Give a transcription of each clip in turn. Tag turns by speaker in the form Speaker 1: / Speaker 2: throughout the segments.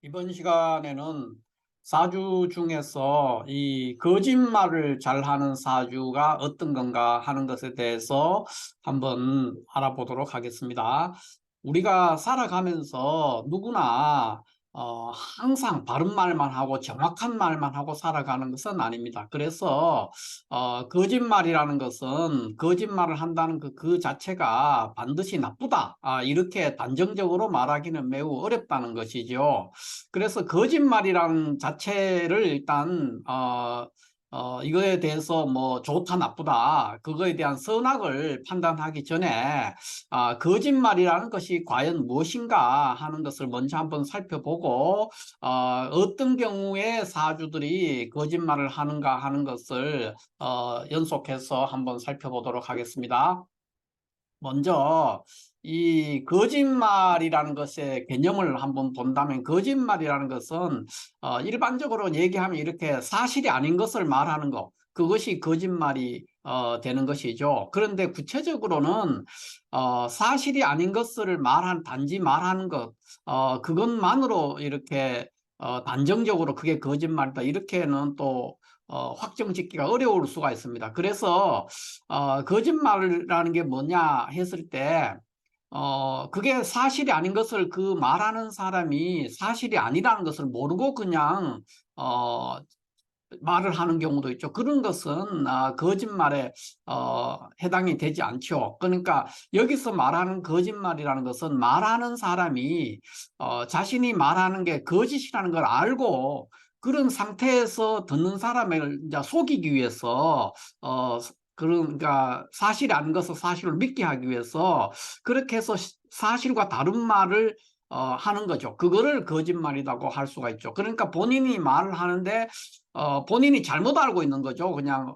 Speaker 1: 이번 시간에는 사주 중에서 이 거짓말을 잘하는 사주가 어떤 건가 하는 것에 대해서 한번 알아보도록 하겠습니다. 우리가 살아가면서 누구나 항상 바른 말만 하고 정확한 말만 하고 살아가는 것은 아닙니다. 그래서 거짓말이라는 것은 거짓말을 한다는 그 자체가 반드시 나쁘다. 이렇게 단정적으로 말하기는 매우 어렵다는 것이죠. 그래서 거짓말이라는 자체를 일단 이거에 대해서 뭐 좋다 나쁘다 그거에 대한 선악을 판단하기 전에 거짓말이라는 것이 과연 무엇인가 하는 것을 먼저 한번 살펴보고 어떤 경우에 사주들이 거짓말을 하는가 하는 것을 연속해서 한번 살펴보도록 하겠습니다. 먼저 이 거짓말이라는 것의 개념을 한번 본다면 거짓말이라는 것은 일반적으로 얘기하면 이렇게 사실이 아닌 것을 말하는 것, 그것이 거짓말이 되는 것이죠. 그런데 구체적으로는 사실이 아닌 것을 단지 말하는 것, 그것만으로 이렇게 단정적으로 그게 거짓말이다 이렇게는 또 확정 짓기가 어려울 수가 있습니다. 그래서 거짓말이라는 게 뭐냐 했을 때, 그게 사실이 아닌 것을 그 말하는 사람이 사실이 아니라는 것을 모르고 그냥, 말을 하는 경우도 있죠. 그런 것은 거짓말에 해당이 되지 않죠. 그러니까 여기서 말하는 거짓말이라는 것은 말하는 사람이 자신이 말하는 게 거짓이라는 걸 알고 그런 상태에서 듣는 사람을 이제 속이기 위해서 그러니까 사실이 아닌 것을 사실을 믿게 하기 위해서 그렇게 해서 사실과 다른 말을 하는 거죠. 그거를 거짓말이라고 할 수가 있죠. 그러니까 본인이 말을 하는데 본인이 잘못 알고 있는 거죠. 그냥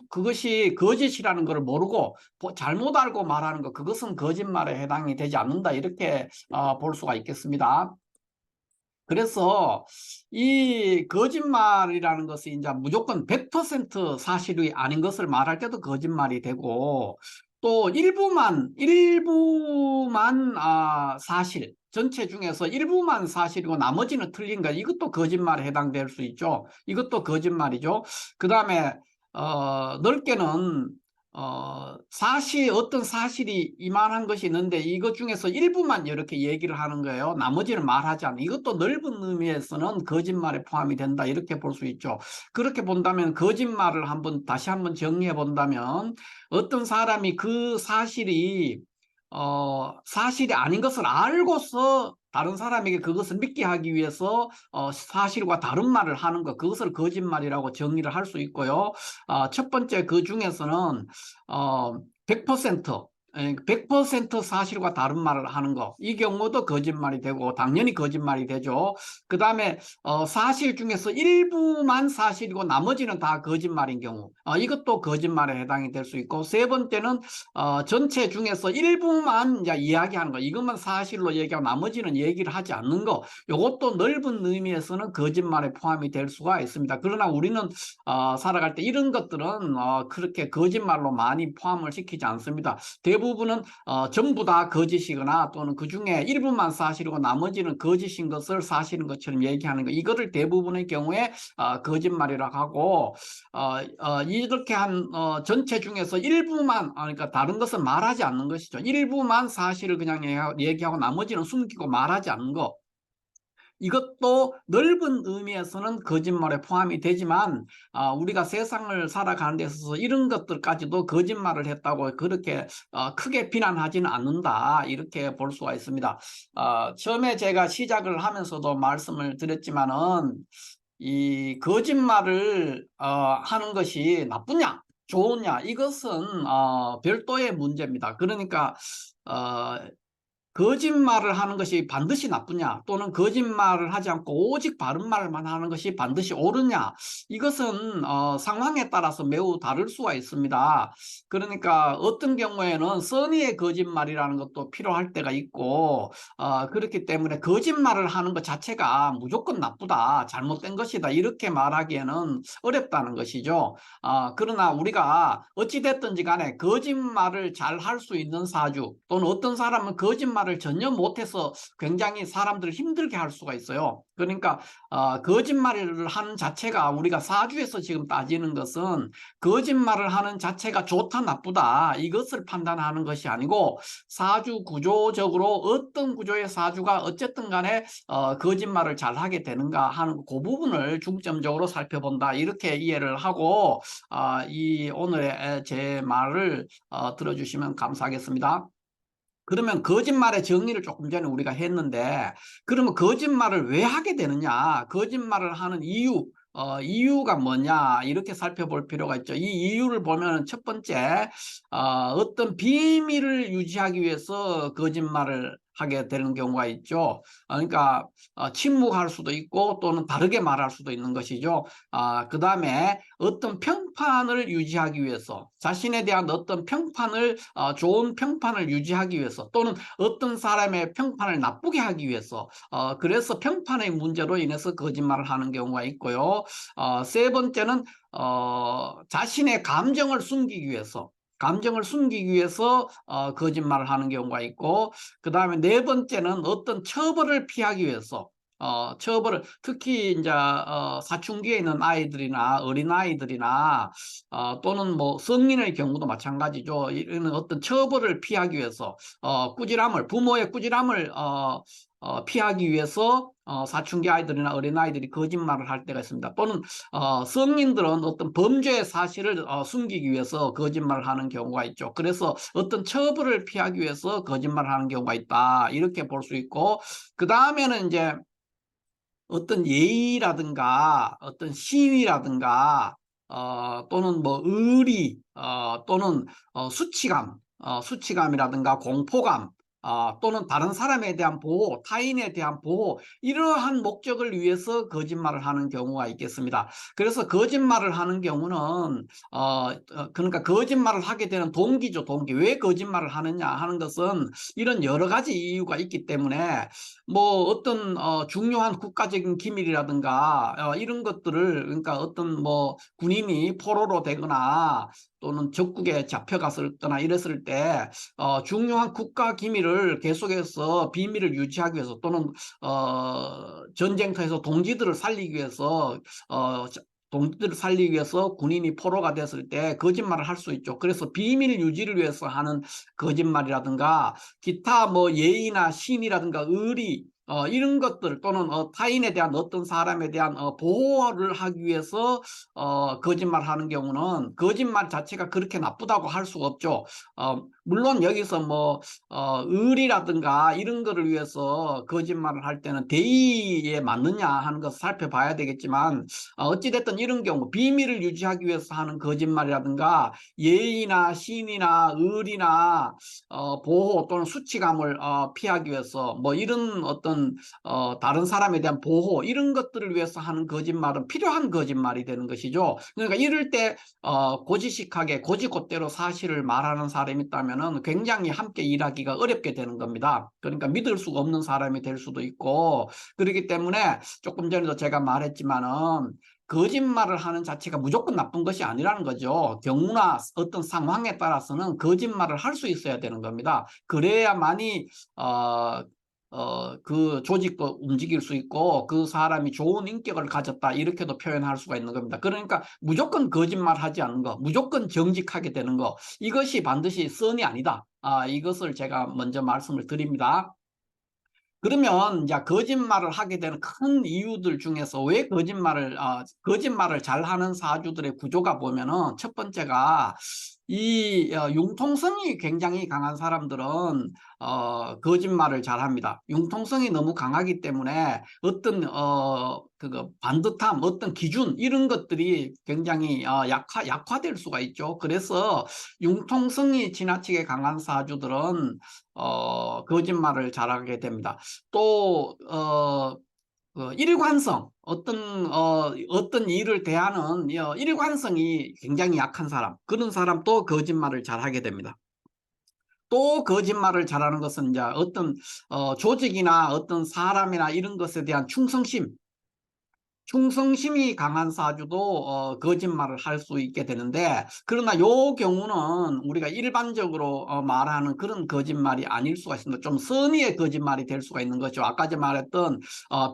Speaker 1: 그것이 거짓이라는 걸 모르고 잘못 알고 말하는 것, 그것은 거짓말에 해당이 되지 않는다. 이렇게 볼 수가 있겠습니다. 그래서 이 거짓말이라는 것이 이제 무조건 100% 사실이 아닌 것을 말할 때도 거짓말이 되고 또 일부만 사실, 전체 중에서 일부만 사실이고 나머지는 틀린 것, 이것도 거짓말에 해당될 수 있죠. 이것도 거짓말이죠. 그 다음에 넓게는 어떤 사실이 이만한 것이 있는데 이것 중에서 일부만 이렇게 얘기를 하는 거예요. 나머지는 말하지 않는. 이것도 넓은 의미에서는 거짓말에 포함이 된다. 이렇게 볼 수 있죠. 그렇게 본다면 거짓말을 다시 한번 정리해 본다면 어떤 사람이 그 사실이 아닌 것을 알고서 다른 사람에게 그것을 믿게 하기 위해서 사실과 다른 말을 하는 것, 그것을 거짓말이라고 정의를 할 수 있고요. 첫 번째 그 중에서는 100% 100% 사실과 다른 말을 하는 거, 이 경우도 거짓말이 되고 당연히 거짓말이 되죠. 그 다음에 사실 중에서 일부만 사실이고 나머지는 다 거짓말인 경우, 이것도 거짓말에 해당이 될 수 있고, 세 번째는 전체 중에서 일부만 이제 이야기하는 거, 이것만 사실로 얘기하고 나머지는 얘기를 하지 않는 거, 이것도 넓은 의미에서는 거짓말에 포함이 될 수가 있습니다. 그러나 우리는 살아갈 때 이런 것들은 그렇게 거짓말로 많이 포함을 시키지 않습니다. 대부분은 전부 다 거짓이거나 또는 그 중에 일부만 사실이고 나머지는 거짓인 것을 사실인 것처럼 얘기하는 거, 이거를 대부분의 경우에 거짓말이라고 하고 이렇게 한 전체 중에서 일부만 그러니까 다른 것은 말하지 않는 것이죠. 일부만 사실을 그냥 얘기하고 나머지는 숨기고 말하지 않는 거, 이것도 넓은 의미에서는 거짓말에 포함이 되지만 우리가 세상을 살아가는 데 있어서 이런 것들까지도 거짓말을 했다고 그렇게 크게 비난하지는 않는다, 이렇게 볼 수가 있습니다. 처음에 제가 시작을 하면서도 말씀을 드렸지만은 이 거짓말을 하는 것이 나쁘냐 좋으냐, 이것은 별도의 문제입니다. 그러니까 어, 거짓말을 하는 것이 반드시 나쁘냐 또는 거짓말을 하지 않고 오직 바른 말만 하는 것이 반드시 옳으냐, 이것은 상황에 따라서 매우 다를 수가 있습니다. 그러니까 어떤 경우에는 선의의 거짓말이라는 것도 필요할 때가 있고 그렇기 때문에 거짓말을 하는 것 자체가 무조건 나쁘다, 잘못된 것이다, 이렇게 말하기에는 어렵다는 것이죠. 그러나 우리가 어찌됐든지 간에 거짓말을 잘 할 수 있는 사주, 또는 어떤 사람은 거짓말 거짓말을 전혀 못해서 굉장히 사람들을 힘들게 할 수가 있어요. 그러니까 거짓말을 하는 자체가 우리가 사주에서 지금 따지는 것은 거짓말을 하는 자체가 좋다 나쁘다 이것을 판단하는 것이 아니고 사주 구조적으로 어떤 구조의 사주가 어쨌든 간에 거짓말을 잘 하게 되는가 하는 그 부분을 중점적으로 살펴본다 이렇게 이해를 하고 이 오늘의 제 말을 들어주시면 감사하겠습니다. 그러면 거짓말의 정의를 조금 전에 우리가 했는데 그러면 거짓말을 왜 하게 되느냐 거짓말을 하는 이유가 뭐냐 이렇게 살펴볼 필요가 있죠. 이 이유를 보면 첫 번째 어떤 비밀을 유지하기 위해서 거짓말을 하게 되는 경우가 있죠. 그러니까 침묵할 수도 있고 또는 다르게 말할 수도 있는 것이죠. 그 다음에 어떤 평판을 유지하기 위해서 자신에 대한 어떤 평판을 좋은 평판을 유지하기 위해서 또는 어떤 사람의 평판을 나쁘게 하기 위해서 그래서 평판의 문제로 인해서 거짓말을 하는 경우가 있고요. 세 번째는 자신의 감정을 숨기기 위해서 거짓말을 하는 경우가 있고 그 다음에 네 번째는 어떤 처벌을 피하기 위해서 처벌을 특히 이제 사춘기에 있는 아이들이나 어린아이들이나 또는 뭐 성인의 경우도 마찬가지죠. 이런 어떤 처벌을 피하기 위해서 부모의 꾸지람을 피하기 위해서 사춘기 아이들이나 어린아이들이 거짓말을 할 때가 있습니다. 또는 성인들은 어떤 범죄의 사실을 숨기기 위해서 거짓말을 하는 경우가 있죠. 그래서 어떤 처벌을 피하기 위해서 거짓말을 하는 경우가 있다. 이렇게 볼 수 있고 그 다음에는 이제 어떤 예의라든가 어떤 시위라든가 또는 뭐 의리 또는 수치감이라든가 공포감 또는 다른 사람에 대한 보호, 타인에 대한 보호 이러한 목적을 위해서 거짓말을 하는 경우가 있겠습니다. 그래서 거짓말을 하는 경우는 그러니까 거짓말을 하게 되는 동기죠. 동기. 왜 거짓말을 하느냐 하는 것은 이런 여러 가지 이유가 있기 때문에 뭐 어떤 중요한 국가적인 기밀이라든가 이런 것들을 그러니까 어떤 뭐 군인이 포로로 되거나 또는 적국에 잡혀갔거나 이랬을 때 중요한 국가 기밀을 계속해서 비밀을 유지하기 위해서 또는 전쟁터에서 동지들을 살리기 위해서 동지들을 살리기 위해서 군인이 포로가 됐을 때 거짓말을 할 수 있죠. 그래서 비밀 유지를 위해서 하는 거짓말이라든가 기타 뭐 예의나 신이라든가 의리 이런 것들 또는 타인에 대한 어떤 사람에 대한 보호를 하기 위해서 거짓말하는 경우는 거짓말 자체가 그렇게 나쁘다고 할 수가 없죠. 물론 여기서 뭐 의리라든가 이런 거를 위해서 거짓말을 할 때는 대의에 맞느냐 하는 것을 살펴봐야 되겠지만 어찌됐든 이런 경우 비밀을 유지하기 위해서 하는 거짓말이라든가 예의나 신이나 의리나 보호 또는 수치감을 피하기 위해서 뭐 이런 어떤 다른 사람에 대한 보호 이런 것들을 위해서 하는 거짓말은 필요한 거짓말이 되는 것이죠. 그러니까 이럴 때 고지식하게 고지곧대로 사실을 말하는 사람이 있다면은 굉장히 함께 일하기가 어렵게 되는 겁니다. 그러니까 믿을 수가 없는 사람이 될 수도 있고 그렇기 때문에 조금 전에도 제가 말했지만은 거짓말을 하는 자체가 무조건 나쁜 것이 아니라는 거죠. 경우나 어떤 상황에 따라서는 거짓말을 할 수 있어야 되는 겁니다. 그래야만이 그 조직도 움직일 수 있고 그 사람이 좋은 인격을 가졌다 이렇게도 표현할 수가 있는 겁니다. 그러니까 무조건 거짓말하지 않는 거, 무조건 정직하게 되는 거 이것이 반드시 선이 아니다. 이것을 제가 먼저 말씀을 드립니다. 그러면 이제 거짓말을 하게 되는 큰 이유들 중에서 왜 거짓말을 잘하는 사주들의 구조가 보면은 첫 번째가 이 융통성이 굉장히 강한 사람들은 거짓말을 잘합니다. 융통성이 너무 강하기 때문에 어떤 그거 반듯함, 어떤 기준 이런 것들이 굉장히 약화될 수가 있죠. 그래서 융통성이 지나치게 강한 사주들은 거짓말을 잘하게 됩니다. 또 일관성 어떤 일을 대하는 일관성이 굉장히 약한 사람 그런 사람도 거짓말을 잘하게 됩니다. 또 거짓말을 잘하는 것은 이제 어떤 조직이나 어떤 사람이나 이런 것에 대한 충성심 충성심이 강한 사주도 거짓말을 할 수 있게 되는데, 그러나 요 경우는 우리가 일반적으로 말하는 그런 거짓말이 아닐 수가 있습니다. 좀 선의의 거짓말이 될 수가 있는 거죠. 아까 전 말했던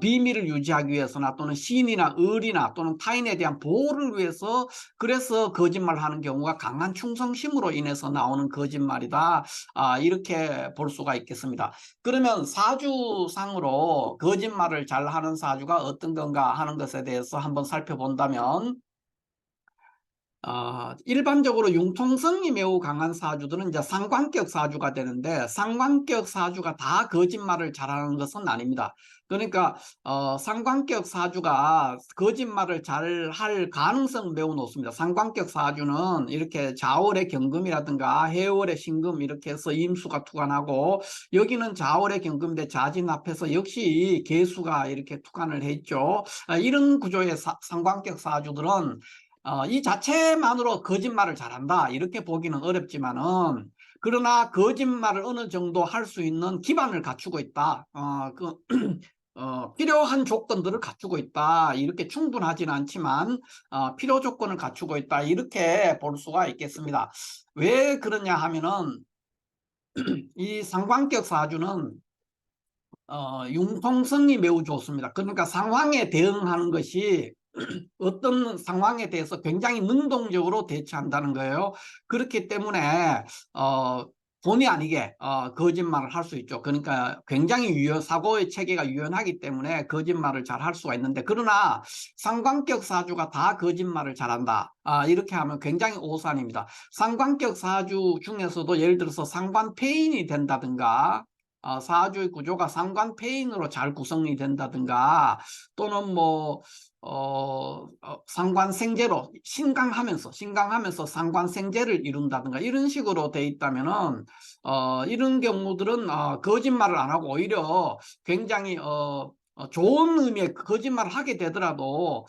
Speaker 1: 비밀을 유지하기 위해서나 또는 신이나 을이나 또는 타인에 대한 보호를 위해서, 그래서 거짓말하는 경우가 강한 충성심으로 인해서 나오는 거짓말이다. 이렇게 볼 수가 있겠습니다. 그러면 사주상으로 거짓말을 잘하는 사주가 어떤 건가 하는 것에 대해서 한번 살펴본다면, 일반적으로 융통성이 매우 강한 사주들은 이제 상관격 사주가 되는데, 상관격 사주가 다 거짓말을 잘하는 것은 아닙니다. 그러니까 상관격 사주가 거짓말을 잘할 가능성은 매우 높습니다. 상관격 사주는 이렇게 자월의 경금이라든가 해월의 신금 이렇게 해서 임수가 투관하고, 여기는 자월의 경금인데 자진 앞에서 역시 개수가 이렇게 투관을 했죠. 이런 구조의 상관격 사주들은 이 자체만으로 거짓말을 잘한다 이렇게 보기는 어렵지만은, 그러나 거짓말을 어느 정도 할 수 있는 기반을 갖추고 있다. 필요한 조건들을 갖추고 있다. 이렇게 충분하지는 않지만 필요 조건을 갖추고 있다. 이렇게 볼 수가 있겠습니다. 왜 그러냐 하면은, 이 상관격 사주는 융통성이 매우 좋습니다. 그러니까 상황에 대응하는 것이 어떤 상황에 대해서 굉장히 능동적으로 대처한다는 거예요. 그렇기 때문에 본의 아니게 거짓말을 할 수 있죠. 그러니까 굉장히 사고의 체계가 유연하기 때문에 거짓말을 잘 할 수가 있는데, 그러나 상관격 사주가 다 거짓말을 잘한다. 이렇게 하면 굉장히 오산입니다. 상관격 사주 중에서도 예를 들어서 상관폐인이 된다든가, 사주의 구조가 상관폐인으로 잘 구성이 된다든가, 또는 뭐 상관생제로 신강하면서 상관생제를 이룬다든가 이런 식으로 돼 있다면은, 이런 경우들은 거짓말을 안 하고 오히려 굉장히 좋은 의미의 거짓말을 하게 되더라도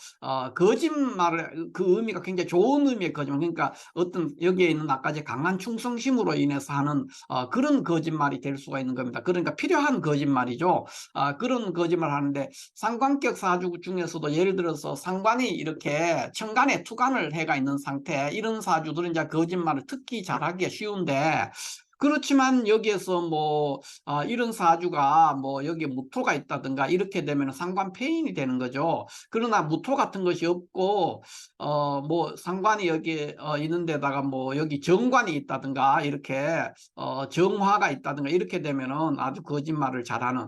Speaker 1: 거짓말을, 그 의미가 굉장히 좋은 의미의 거짓말, 그러니까 어떤 여기에 있는 아까 강한 충성심으로 인해서 하는 그런 거짓말이 될 수가 있는 겁니다. 그러니까 필요한 거짓말이죠. 그런 거짓말 하는데, 상관격 사주 중에서도 예를 들어서 상관이 이렇게 천간에 투관을 해가 있는 상태, 이런 사주들은 이제 거짓말을 특히 잘하기가 쉬운데, 그렇지만 여기에서 뭐 이런 사주가 뭐 여기에 무토가 있다든가 이렇게 되면 상관폐인이 되는 거죠. 그러나 무토 같은 것이 없고 뭐 상관이 여기에 있는 데다가 뭐 여기 정관이 있다든가 이렇게 정화가 있다든가 이렇게 되면은 아주 거짓말을 잘하는,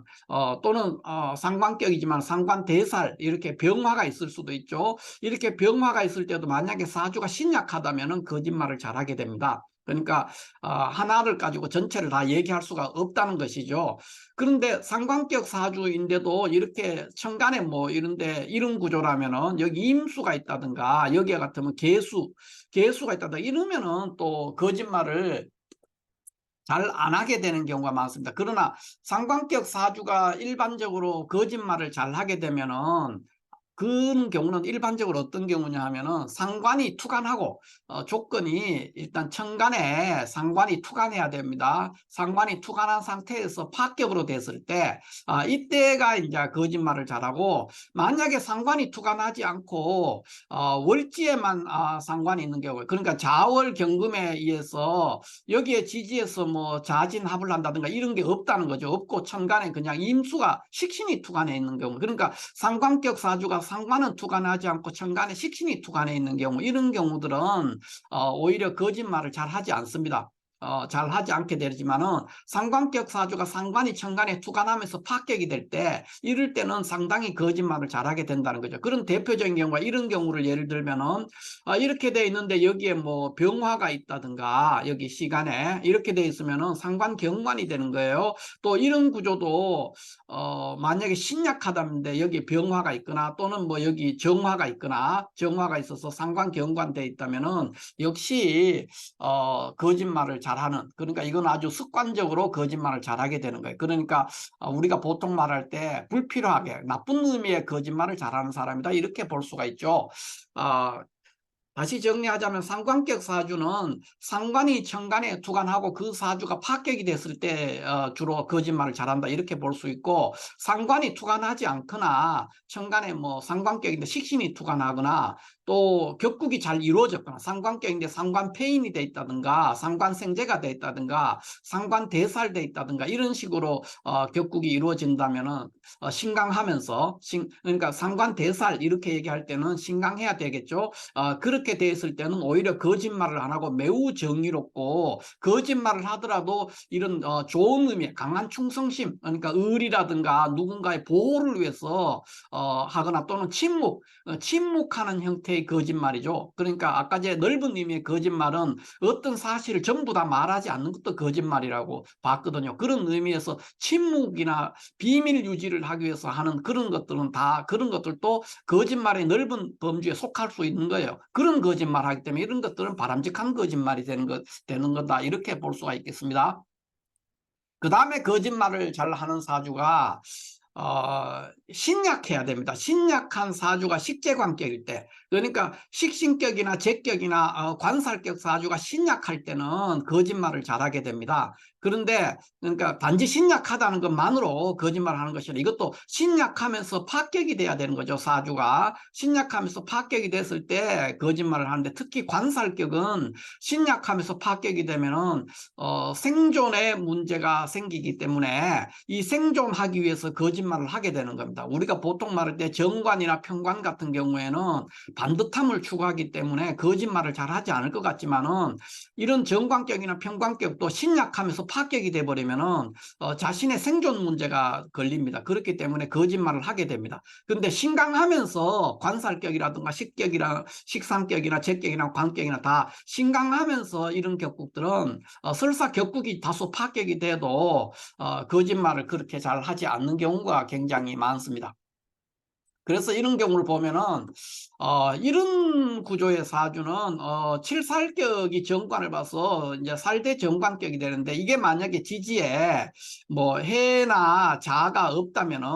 Speaker 1: 또는 상관격이지만 상관대살 이렇게 병화가 있을 수도 있죠. 이렇게 병화가 있을 때도 만약에 사주가 신약하다면은 거짓말을 잘하게 됩니다. 그러니까 하나를 가지고 전체를 다 얘기할 수가 없다는 것이죠. 그런데 상관격 사주인데도 이렇게 천간에 뭐 이런데 이런 구조라면은, 여기 임수가 있다든가 여기에 같으면 개수가 있다든가 이러면은 또 거짓말을 잘 안 하게 되는 경우가 많습니다. 그러나 상관격 사주가 일반적으로 거짓말을 잘 하게 되면은, 그런 경우는 일반적으로 어떤 경우냐 하면은, 상관이 투관하고 조건이 일단 천간에 상관이 투관해야 됩니다. 상관이 투관한 상태에서 파격으로 됐을 때 이때가 이제 거짓말을 잘하고, 만약에 상관이 투관하지 않고 월지에만 상관이 있는 경우, 그러니까 자월 경금에 의해서 여기에 지지해서 뭐 자진합을 한다든가 이런 게 없다는 거죠. 없고 천간에 그냥 임수가 식신이 투관해 있는 경우, 그러니까 상관격 사주가 상관은 투관하지 않고 천간에 식신이 투관해 있는 경우, 이런 경우들은 오히려 거짓말을 잘 하지 않습니다. 잘 하지 않게 되지만은, 상관격 사주가 상관이 천간에 투관하면서 파격이 될 때, 이럴 때는 상당히 거짓말을 잘하게 된다는 거죠. 그런 대표적인 경우가, 이런 경우를 예를 들면은 이렇게 돼 있는데 여기에 뭐 병화가 있다든가 여기 시간에 이렇게 돼 있으면은 상관경관이 되는 거예요. 또 이런 구조도 만약에 신약하다는데 여기 병화가 있거나 또는 뭐 여기 정화가 있거나 정화가 있어서 상관경관돼 있다면은 역시 거짓말을 잘하는, 그러니까 이건 아주 습관적으로 거짓말을 잘하게 되는 거예요. 그러니까 우리가 보통 말할 때 불필요하게 나쁜 의미의 거짓말을 잘하는 사람이다 이렇게 볼 수가 있죠. 다시 정리하자면 상관격 사주는 상관이 천간에 투관하고 그 사주가 파격이 됐을 때 주로 거짓말을 잘한다 이렇게 볼 수 있고, 상관이 투관하지 않거나 천간에 뭐 상관격인데 식신이 투관하거나 또 격국이 잘 이루어졌거나 상관격인데 상관폐인이 돼 있다든가 상관생재가 돼 있다든가 상관대살돼 있다든가 이런 식으로 격국이 이루어진다면은 신강하면서 그러니까 상관대살 이렇게 얘기할 때는 신강해야 되겠죠. 그렇게 됐을 때는 오히려 거짓말을 안 하고 매우 정의롭고, 거짓말을 하더라도 이런 좋은 의미, 강한 충성심, 그러니까 의리라든가 누군가의 보호를 위해서 하거나 또는 침묵하는 형태의 거짓말이죠. 그러니까 아까 제 넓은 의미의 거짓말은 어떤 사실을 전부 다 말하지 않는 것도 거짓말이라고 봤거든요. 그런 의미에서 침묵이나 비밀 유지를 하기 위해서 하는 그런 것들은 다, 그런 것들도 거짓말의 넓은 범주에 속할 수 있는 거예요. 그런 거짓말 하기 때문에 이런 것들은 바람직한 거짓말이 되는 거다 이렇게 볼 수가 있겠습니다. 그 다음에 거짓말을 잘 하는 사주가 신약해야 됩니다. 신약한 사주가 식재관격일 때, 그러니까 식신격이나 재격이나 관살격 사주가 신약할 때는 거짓말을 잘하게 됩니다. 그런데 그러니까 단지 신약하다는 것만으로 거짓말하는 것이 아니라 이것도 신약하면서 파격이 돼야 되는 거죠. 사주가 신약하면서 파격이 됐을 때 거짓말을 하는데, 특히 관살격은 신약하면서 파격이 되면은 생존에 문제가 생기기 때문에 이 생존하기 위해서 거짓말을 하게 되는 겁니다. 우리가 보통 말할 때 정관이나 평관 같은 경우에는 반듯함을 추구하기 때문에 거짓말을 잘 하지 않을 것 같지만은, 이런 정관격이나 평관격도 신약하면서 파격이 돼 버리면은 자신의 생존 문제가 걸립니다. 그렇기 때문에 거짓말을 하게 됩니다. 그런데 신강하면서 관살격이라든가 식상격이나 재격이나 관격이나 다 신강하면서 이런 격국들은 설사 격국이 다소 파격이 돼도 거짓말을 그렇게 잘 하지 않는 경우가 굉장히 많습니다. 그래서 이런 경우를 보면은 이런 구조의 사주는 칠살격이 정관을 봐서 이제 살대 정관격이 되는데, 이게 만약에 지지에 뭐 해나 자가 없다면은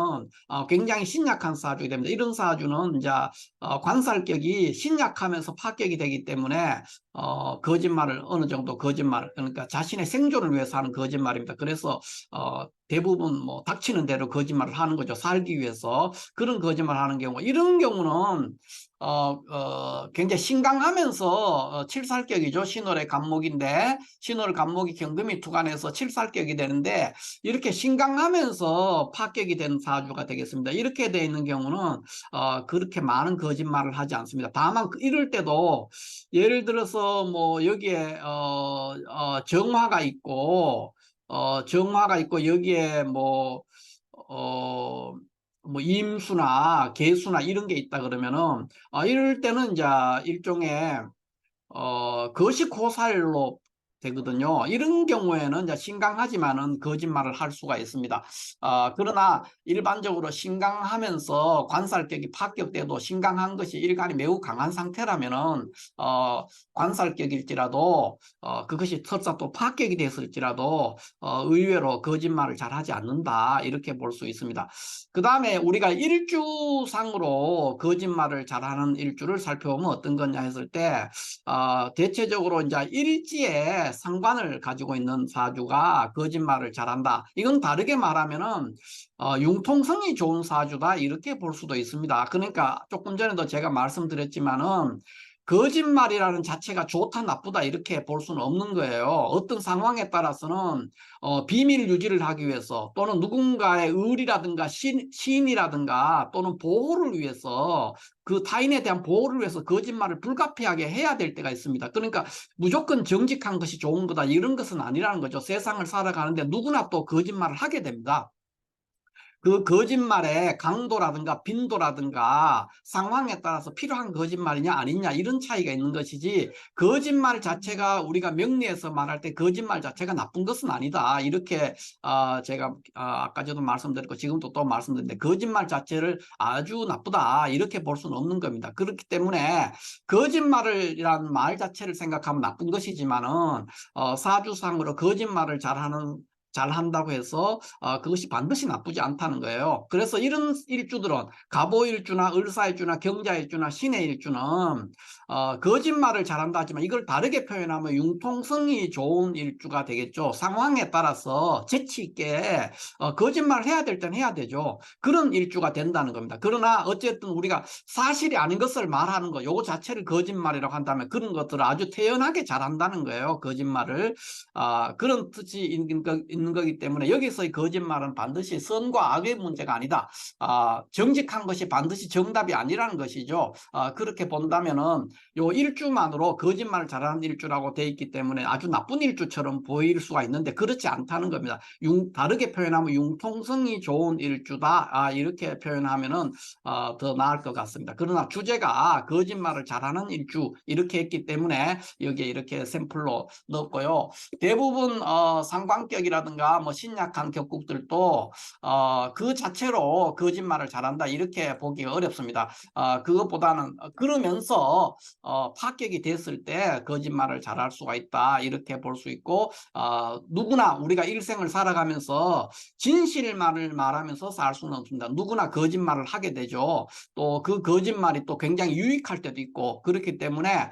Speaker 1: 굉장히 신약한 사주가 됩니다. 이런 사주는 이제 관살격이 신약하면서 파격이 되기 때문에 거짓말을 어느 정도 거짓말, 그러니까 자신의 생존을 위해서 하는 거짓말입니다. 그래서 대부분 뭐 닥치는 대로 거짓말을 하는 거죠. 살기 위해서. 그런 거짓말 하는 경우, 이런 경우는 굉장히 신강하면서 칠살격이죠. 신월의 간목인데, 신월 간목이 경금이 투관해서 칠살격이 되는데, 이렇게 신강하면서 파격이 된 사주가 되겠습니다. 이렇게 되어 있는 경우는 그렇게 많은 거짓말을 하지 않습니다. 다만 이럴 때도 예를 들어서 뭐 여기에 정화가 있고 여기에 어, 뭐 임수나 개수나 이런 게 있다 그러면은 이럴 때는 이제 일종의 거시고살로 되거든요. 이런 경우에는 이제 신강하지만은 거짓말을 할 수가 있습니다. 그러나 일반적으로 신강하면서 관살격이 파격돼도 신강한 것이 일간이 매우 강한 상태라면은 관살격일지라도 그것이 설사 또 파격이 됐을지라도 의외로 거짓말을 잘 하지 않는다 이렇게 볼 수 있습니다. 그 다음에 우리가 일주상으로 거짓말을 잘하는 일주를 살펴보면 어떤 거냐 했을 때, 대체적으로 이제 일지에 상관을 가지고 있는 사주가 거짓말을 잘한다. 이건 다르게 말하면은 융통성이 좋은 사주다 이렇게 볼 수도 있습니다. 그러니까 조금 전에도 제가 말씀드렸지만은 거짓말이라는 자체가 좋다 나쁘다 이렇게 볼 수는 없는 거예요. 어떤 상황에 따라서는 비밀 유지를 하기 위해서 또는 누군가의 의리라든가 신이라든가 또는 보호를 위해서, 그 타인에 대한 보호를 위해서 거짓말을 불가피하게 해야 될 때가 있습니다. 그러니까 무조건 정직한 것이 좋은 거다 이런 것은 아니라는 거죠. 세상을 살아가는데 누구나 또 거짓말을 하게 됩니다. 그 거짓말의 강도라든가 빈도라든가 상황에 따라서 필요한 거짓말이냐 아니냐 이런 차이가 있는 것이지, 거짓말 자체가 우리가 명리에서 말할 때 거짓말 자체가 나쁜 것은 아니다 이렇게 제가 아까 저도 말씀드렸고 지금도 또 말씀드렸는데, 거짓말 자체를 아주 나쁘다 이렇게 볼 수는 없는 겁니다. 그렇기 때문에 거짓말이라는 말 자체를 생각하면 나쁜 것이지만은 사주상으로 거짓말을 잘하는 잘한다고 해서 그것이 반드시 나쁘지 않다는 거예요. 그래서 이런 일주들은 갑오일주나 을사일주나 경자일주나 신해일주는 거짓말을 잘한다 하지만 이걸 다르게 표현하면 융통성이 좋은 일주가 되겠죠. 상황에 따라서 재치 있게 거짓말을 해야 될 땐 해야 되죠. 그런 일주가 된다는 겁니다. 그러나 어쨌든 우리가 사실이 아닌 것을 말하는 거, 요거 자체를 거짓말이라고 한다면 그런 것들을 아주 태연하게 잘한다는 거예요. 거짓말을. 그런 뜻이 있는 거기 때문에 여기서의 거짓말은 반드시 선과 악의 문제가 아니다. 정직한 것이 반드시 정답이 아니라는 것이죠. 그렇게 본다면은 요 일주만으로 거짓말을 잘하는 일주라고 돼 있기 때문에 아주 나쁜 일주처럼 보일 수가 있는데 그렇지 않다는 겁니다. 다르게 표현하면 융통성이 좋은 일주다. 이렇게 표현하면은 더 나을 것 같습니다. 그러나 주제가 거짓말을 잘하는 일주 이렇게 했기 때문에 여기에 이렇게 샘플로 넣었고요. 대부분 상관격이라든가 뭐 신약한 격국들도 그 자체로 거짓말을 잘한다 이렇게 보기가 어렵습니다. 그것보다는 그러면서 파격이 됐을 때 거짓말을 잘할 수가 있다 이렇게 볼 수 있고 누구나 우리가 일생을 살아가면서 진실만을 말하면서 살 수는 없습니다. 누구나 거짓말을 하게 되죠. 또 그 거짓말이 또 굉장히 유익할 때도 있고 그렇기 때문에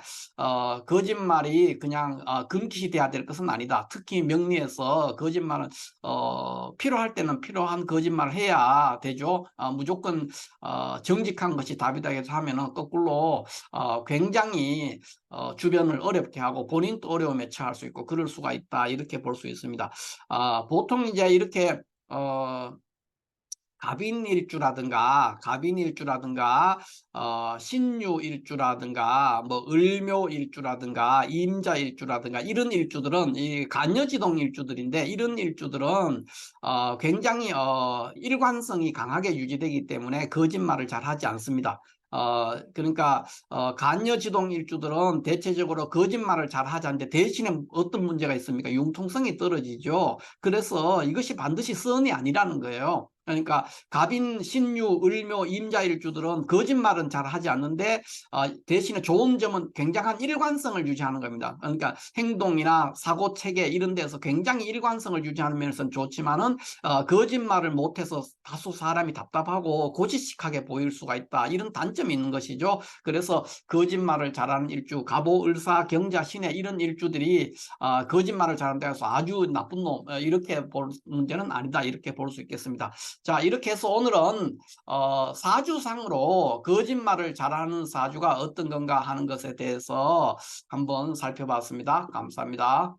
Speaker 1: 거짓말이 그냥 금기시 돼야 될 것은 아니다. 특히 명리에서 거짓말은 필요할 때는 필요한 거짓말을 해야 되죠. 무조건 정직한 것이 답이다 해서 하면은 거꾸로 굉장히 주변을 어렵게 하고 본인도 어려움에 처할 수 있고 그럴 수가 있다 이렇게 볼 수 있습니다. 보통 이제 이렇게 갑인일주라든가 신유일주라든가 뭐 을묘일주라든가 임자일주라든가 이런 일주들은 이 간여지동 일주들인데 이런 일주들은 굉장히 일관성이 강하게 유지되기 때문에 거짓말을 잘 하지 않습니다. 그러니까 간여지동 일주들은 대체적으로 거짓말을 잘 하지 않는데 대신에 어떤 문제가 있습니까? 융통성이 떨어지죠. 그래서 이것이 반드시 선이 아니라는 거예요. 그러니까 갑인, 신유, 을묘, 임자일주들은 거짓말은 잘 하지 않는데 대신에 좋은 점은 굉장한 일관성을 유지하는 겁니다. 그러니까 행동이나 사고 체계 이런 데서 굉장히 일관성을 유지하는 면에서는 좋지만은 거짓말을 못해서 다소 사람이 답답하고 고지식하게 보일 수가 있다. 이런 단점이 있는 것이죠. 그래서 거짓말을 잘하는 일주, 갑오, 을사, 경자, 신해 이런 일주들이 거짓말을 잘한다 해서 아주 나쁜 놈 이렇게 볼 문제는 아니다. 이렇게 볼 수 있겠습니다. 자, 이렇게 해서 오늘은 사주상으로 거짓말을 잘하는 사주가 어떤 건가 하는 것에 대해서 한번 살펴봤습니다. 감사합니다.